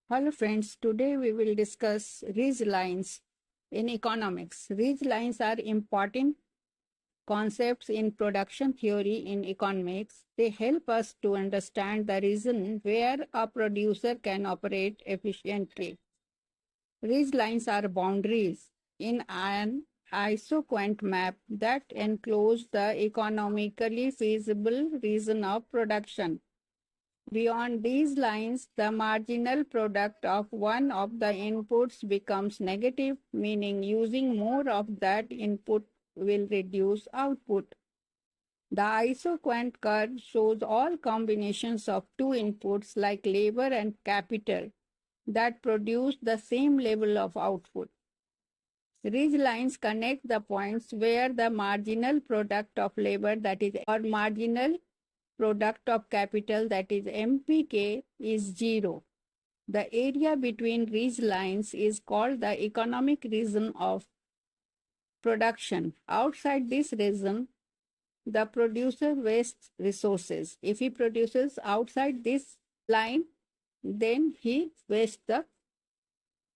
Hello friends, today we will discuss ridge lines in economics. Ridge lines are important concepts in production theory in economics. They help us to understand the region where a producer can operate efficiently. Ridge lines are boundaries in an isoquant map that enclose the economically feasible region of production. Beyond these lines, the marginal product of one of the inputs becomes negative, meaning using more of that input will reduce output. The isoquant curve shows all combinations of two inputs like labor and capital that produce the same level of output. Ridge lines connect the points where the marginal product of labor, that is, or marginal product of capital, that is MPK, is zero. The area between ridge lines is called the economic region of production. Outside this region, the producer wastes resources. If he produces outside this line, then he wastes the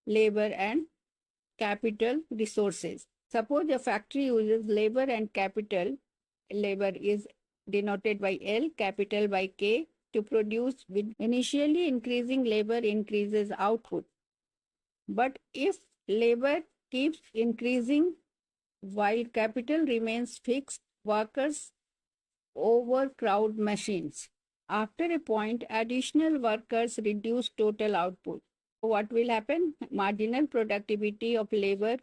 labor and capital resources. Suppose a factory uses labor and capital. Labor is denoted by L, capital by K, to produce. With initially increasing labor increases output. But if labor keeps increasing while capital remains fixed, workers overcrowd machines. After a point, additional workers reduce total output. What will happen? Marginal productivity of labor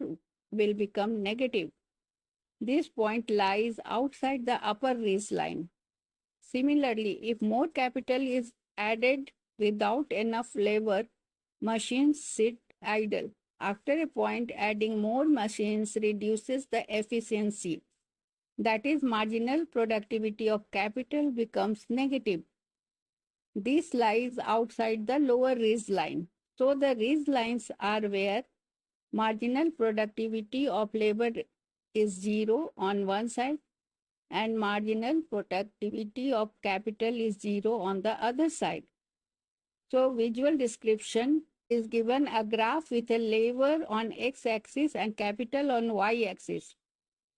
will become negative. This point lies outside the upper ridge line. Similarly, if more capital is added without enough labor, machines sit idle. After a point, adding more machines reduces the efficiency. That is, marginal productivity of capital becomes negative. This lies outside the lower ridge line. So the ridge lines are where marginal productivity of labor is zero on one side and marginal productivity of capital is zero on the other side. So visual description is given a graph with a labor on x-axis and capital on y-axis.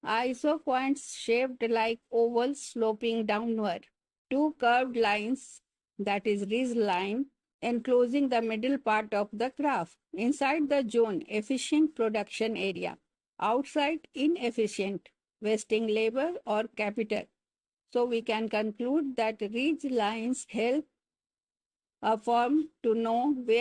Isoquants shaped like ovals sloping downward. Two curved lines, that is ridge line, enclosing the middle part of the graph. Inside the zone, efficient production area. Outside, inefficient, wasting labor or capital. So we can conclude that ridge lines help a firm to know where